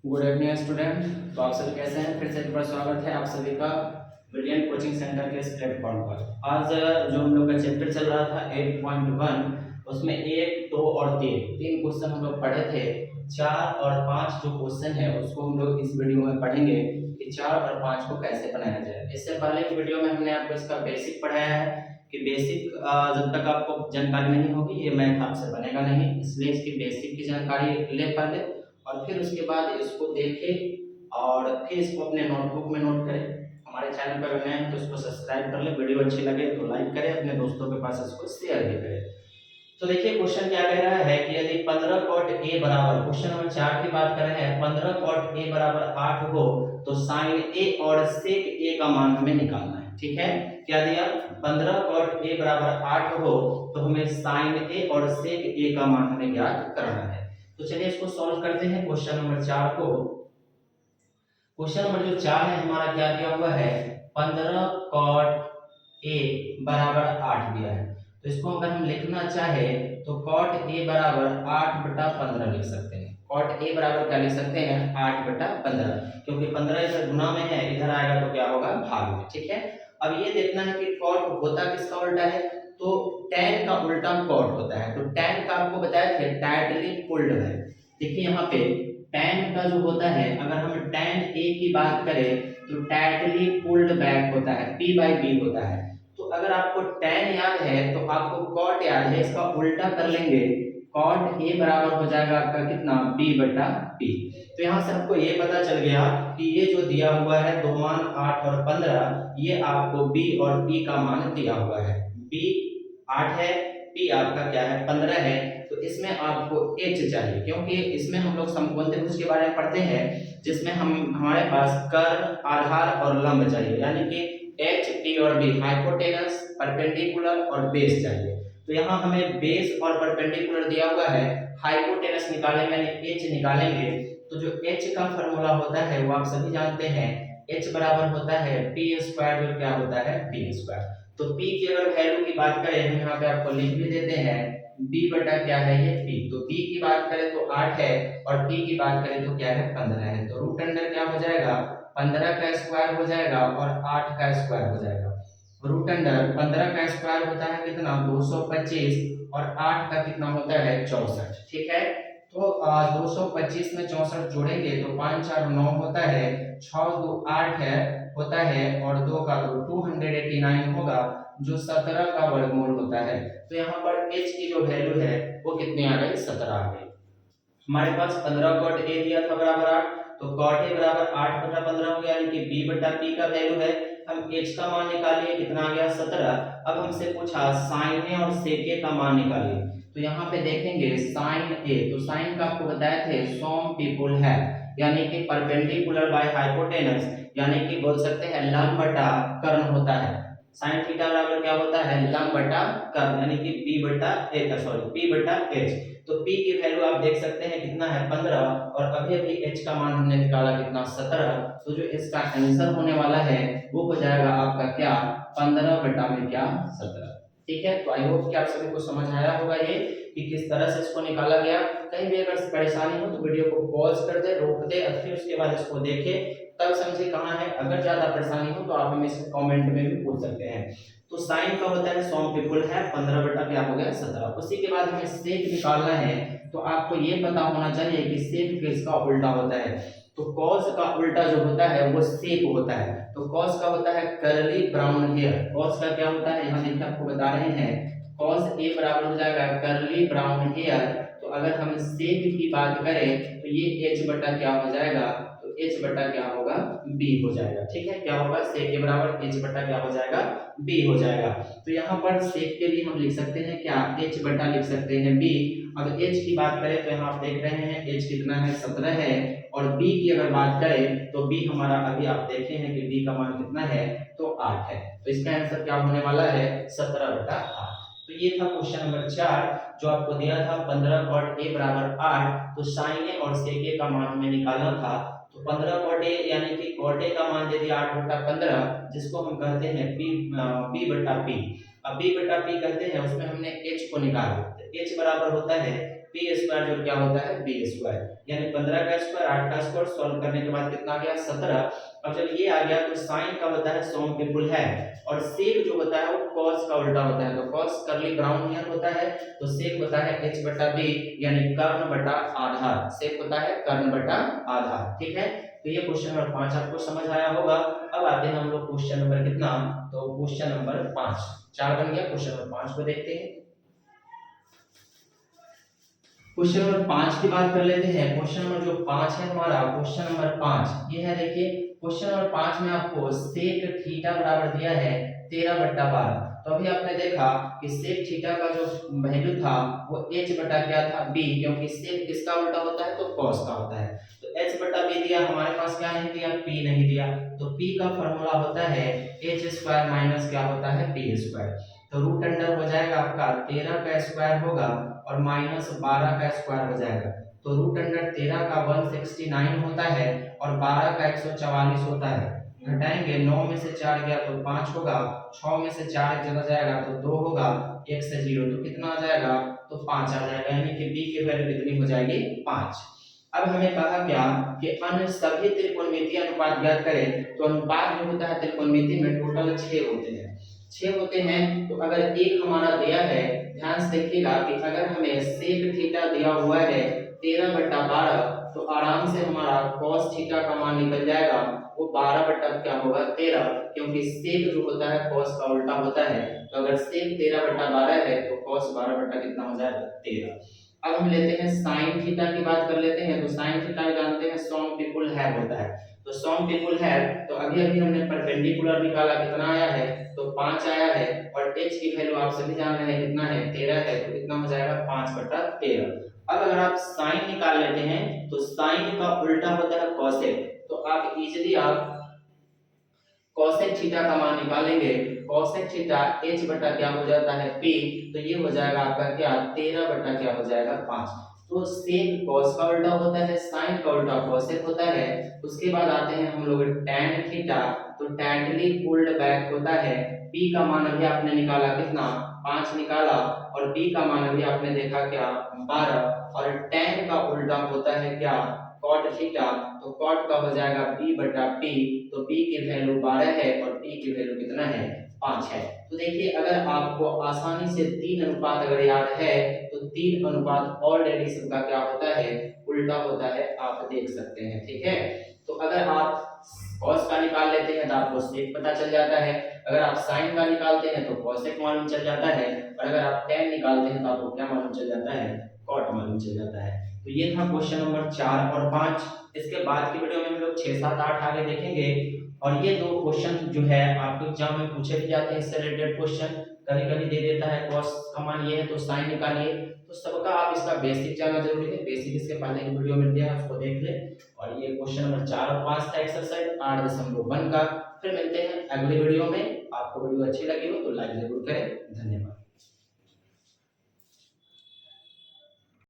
Good evening student. तो आप सभी कैसे हैं? फिर से एक बार स्वागत है आप सभी का ब्रिलियंट कोचिंग सेंटर के इस प्लेटफॉर्म पर। आज जो हम लोग का चैप्टर चल रहा था 8.1, उसमें 1, 2 और 3 क्वेश्चन हम लोग पढ़े थे। 4 और 5 जो क्वेश्चन है उसको हम लोग इस वीडियो में पढ़ेंगे कि 4 और 5 को कैसे बनाया जाए। इससे पहले की वीडियो में हमने आपको इसका बेसिक पढ़ाया है कि बेसिक जब तक आपको जानकारी नहीं होगी ये मैथ आपसे बनेगा नहीं, इसलिए इसकी बेसिक की जानकारी ले पहले और फिर उसके बाद इसको देखें और फिर इसको अपने नोटबुक में नोट करें। हमारे चैनल पर नए हैं तो इसको सब्सक्राइब कर लें, वीडियो अच्छी लगे तो लाइक करें, अपने दोस्तों के पास इसको शेयर भी करें। तो देखिए क्वेश्चन क्या कह रहा है कि यदि 15 cot a बराबर, क्वेश्चन नंबर 4 की बात कर रहे हैं, 15 cot a बराबर 8 हो तो sin a और sec a का मान हमें निकालना है। ठीक है, क्या दिया? 15 cot a बराबर 8 हो तो हमें sin a और sec a का मान हमें ज्ञात करना है। तो चलिए इसको सॉल्व करते हैं क्वेश्चन नंबर 4 को। क्वेश्चन नंबर जो 4 है हमारा क्या दिया हुआ है? 15 cot a बराबर 8 दिया है। तो इसको अगर हम लिखना चाहे तो cot a बराबर 8/15 लिख सकते हैं। cot a बराबर क्या लिख सकते हैं? 8/15, क्योंकि 15 इधर गुना में है, इधर आएगा तो क्या होगा? भाग में। ठीक है, अब ये देखना है कि cot होता किसका उल्टा है, तो tan का उल्टा cot होता है। तो tan का आपको बताया थे टाइटली पुल्ड है। देखिए यहाँ पे tan का जो होता है, अगर हम tan a की बात करें तो टाइटली पुल्ड बैक होता है, p/b होता है। तो अगर आपको tan याद है तो आपको cot याद है, इसका उल्टा कर लेंगे। cot a बराबर हो जाएगा आपका कितना? b/p। तो यहाँ से आपको ये पता चल गया कि ये जो दिया हुआ है दो मान 8 और 15, ये आपको b और p का मान दिया हुआ है। b 8 है, p आपका क्या है? 15 है। तो इसमें आपको h चाहिए, क्योंकि इसमें हम लोग समकोण त्रिभुज के बारे में पढ़ते हैं, जिसमें हमारे पास कर्ण, आधार और लंब चाहिए, यानी कि h, p और b, हाइपोटेनस, परपेंडिकुलर और बेस चाहिए। तो यहाँ हमें बेस और परपेंडिकुलर दिया हुआ है, हाइपोटेनस निकालेंगे यानी h निकालेंगे। तो जो h का फॉर्मूला होता है वो आप सभी जानते हैं, h बराबर होता है p², जो क्या होता है? p²। तो p की अगर वैल्यू की बात करें, हम यहाँ पे आपको लिख भी देते हैं, b बटा क्या है? ये p। तो b की बात करें तो 8 है और p की बात करें तो क्या है? 15 है। तो रूट अंडर क्या हो जाएगा? 15 का स्क्वायर हो जाएगा और 8 का स्क्वायर हो जाएगा। रूट अंडर 15 का स्क्वायर होता है कितना? 225 और 8 का कितना होता है? 64। ठीक है, तो 225 में 64 जोड़ेंगे तो 5 4 9 होता है, 6 2 8 है होता है और 2 का 2 289 होगा, जो 17 का वर्गमूल होता है। तो यहाँ पर h की जो वैल्यू है वो कितनी आ गई? 17 आ गई। हमारे पास 15 cot a दिया था बराबर 8, तो cot a बराबर 8/15 हो गया, यानी कि b/p का वैल्यू है। हम h का मान निकालिए, कितना आ गया? 17। अब हमसे पूछा sin a और sec a का मान निकालिए। तो यहाँ पे देखेंगे sin a, तो sin का आपको बताए थे सम पीपुल है, यानी कि परपेंडिकुलर बाय हाइपोटेनस, यानी कि बोल सकते हैं लंब बटा कर्ण होता है। sin थीटा बराबर क्या होता है? लंब बटा कर्ण, यानी कि p/h। तो p की वैल्यू आप देख सकते हैं कितना है? 15, और अभी अभी h का मान हमने निकाला कितना? 17। तो जो इसका आंसर होने वाला है वो हो जाएगा आपका क्या? 15 बटा में क्या? 17। ठीक है, तो आई होप कि आप सभी को समझ आया होगा ये कि किस तरह से इसको निकाला गया। कहीं भी अगर परेशानी हो तो वीडियो को पॉज कर दे, रोक दे और फिर उसके बाद इसको देखे, तब समझे कहाँ है। अगर ज्यादा परेशानी हो तो आप हमें इसे कमेंट में भी पूछ सकते हैं। तो साइन का होता है सम पीपुल है, 15 बटा क्या हो गया? 17। उसी के बाद हमें सेक निकालना है, तो आपको ये पता होना चाहिए कि सेक किसका उल्टा होता है। तो कॉस का उल्टा जो होता है वो सेक होता है। तो कॉस का होता है कर्ली ब्राउन हेयर। कॉस का क्या होता है? यहाँ देखिए आपको बता रहे हैं, कॉस ए बराबर हो जाएगा कर्ली ब्राउन हेयर। तो अगर हम सेक की बात करें तो ये h बटा क्या हो जाएगा? तो h बटा क्या होगा? b हो जाएगा। ठीक है, क्या होगा? सेक के बराबर h बटा क्या हो जाएगा? b हो जाएगा। तो यहाँ पर सेक के लिए हम लिख सकते हैं क्या? h बटा लिख सकते हैं b। अब h की बात करें तो यहाँ आप देख रहे हैं h कितना है? 17 है। और b की अगर बात करें तो b हमारा अभी आप देखे हैं कि b का मान कितना है? तो 8 है। तो इसका आंसर क्या होने वाला है? 17/8। तो ये था क्वेश्चन नंबर 4 जो आपको दिया था 15 cot a बराबर 8। तो sin a और sec a का मान हमें निकालना था। तो 15 cot a यानी कि cot a का मान दे दिया 8/15, जिसको हम कहते हैं b/p। अब b/p कहते हैं, उसमें हमने h को निकाला। तो h बराबर होता है पी स्क्वायर जो क्या होता है बी स्क्वायर, यानी 15 का स्क्वायर 8 का स्क्वायर सॉल्व करने के बाद कितना आ गया 17। अब जब ये आ गया तो साइन का होता है सम पीपुल है और सेक जो होता है वो कॉस का उल्टा होता है, तो कॉस करली ब्राउन नियर होता है, तो सेक होता है h बटा b यानी कर्ण बटा आधा, सेक होता है कर्ण बटा आधा। ठीक है, तो ये क्वेश्चन नंबर 5 आपको समझ आया होगा। अब आते हैं हम लोग क्वेश्चन नंबर कितना, तो क्वेश्चन नंबर 5, 4 बन गया, क्वेश्चन नंबर 5 को देखते हैं। क्वेश्चन नंबर 5 की बात कर लेते हैं। क्वेश्चन नंबर जो 5 है हमारा, क्वेश्चन नंबर 5 ये है, देखिए क्वेश्चन नंबर 5 में आपको सेक थीटा बराबर दिया है 13/12। तो अभी आपने देखा कि सेक थीटा का जो वैल्यू था वो h बटा क्या था b, क्योंकि सेक किसका उल्टा होता है तो cos का होता है, तो h बटा b दिया, हमारे पास क्या नहीं दिया p नहीं दिया, तो p का फार्मूला होता है h स्क्वायर माइनस क्या होता है b स्क्वायर, तो रूट अंडर हो जाएगा आपका 13 का स्क्वायर होगा और माइनस 12 का स्क्वायर हो जाएगा, तो रूट अंडर 13 का 169 होता है और 12 का 144 होता है, घटाएंगे 9 में से 4 गया तो 5 होगा, 6 में से 4 चला जाएगा तो 2 होगा, 1 से 0 तो कितना आ जाएगा तो 5 आ जाएगा, यानी कि b की वैल्यू कितनी हो जाएगी 5। अब हमें कहा क्या कि अन्य सभी त्रिकोणमितीय अनुपात ज्ञात करें, तो अनुपात जो होता है त्रिकोणमिति में टोटल 6 होते हैं, 6 होते हैं, तो अगर एक हमारा दिया है, ध्यान से देखिएगा कि अगर हमें सेक थीटा दिया हुआ है 13/12, तो आराम से हमारा cos थीटा का मान निकल जाएगा, वो 12 बटा क्या होगा 13, क्योंकि सेक जो होता है cos का उल्टा होता है, तो अगर सेक 13/12 है तो cos 12 बटा कितना हो जाएगा 13। अब हम लेते हैं साइन थीटा की बात कर लेते हैं, तो साइन थीटा जानते हैं सम पीपुल हैव होता है, तो सम पीपुल हैव, तो अभी अभी हमने परपेंडिकुलर निकाला, कितना आया है तो 5 आया है, और h की वैल्यू आप सभी जान रहे हैं कितना है 13 है, तो कितना हो जाएगा 5/13। अब अगर आप साइन निकाल लेते हैं, तो साइन का उल्टा होता है कॉसेक, तो आप इजीली आप कॉसेक थीटा का मान निकालेंगे, कॉसेक थीटा h बटा क्या हो जाता है p, तो ये हो जाएगा आपका क्या 13 बटा क्या हो जाएगा 5। तो सेक cos का उल्टा होता है, साइन का उल्टा cosec होता है। उसके बाद आते हैं हम लोग tan थीटा, तो टैटली पुल्ड बैक होता है, p का मान अभी आपने निकाला कितना 5 निकाला, और p का मान अभी आपने देखा क्या 12, और tan का उल्टा होता है क्या cot थीटा, तो cot का हो जाएगा b बटा p, तो p की वैल्यू 12 है और p की वैल्यू कितना है 5 है। तो देखिए अगर आपको आसानी से 3 अनुपात अगर याद है, तो 3 अनुपात ऑलरेडी सबका क्या होता है उल्टा होता है, आप देख सकते हैं। ठीक है, तो अगर आप cos का निकाल लेते हैं तो आपको sec पता चल जाता है, अगर आप sin का निकालते हैं तो cosec मालूम चल जाता है, और अगर आप tan निकालते हैं तो आपको क्या मालूम चल जाता है cot मालूम चल जाता है। तो ये था क्वेश्चन नंबर 4 और 5। इसके बाद की वीडियो में हम लोग 6, 7, 8 आगे देखेंगे, और ये दो क्वेश्चन जो है आपको एग्जाम में पूछे भी जाते हैं, इससे रिलेटेड क्वेश्चन कभी कभी दे देता है cos का मान ये है तो sin निकालिए, तो सबका आप इसका बेसिक जानना जरूरी है, बेसिक इसके पहले की वीडियो मिल गया है उसको देख ले। और ये क्वेश्चन नंबर 4 और 5 था एक्सरसाइज 8.1 का। फिर मिलते हैं अगली वीडियो में, आपको वीडियो अच्छी लगी हो तो लाइक जरूर करें, धन्यवाद।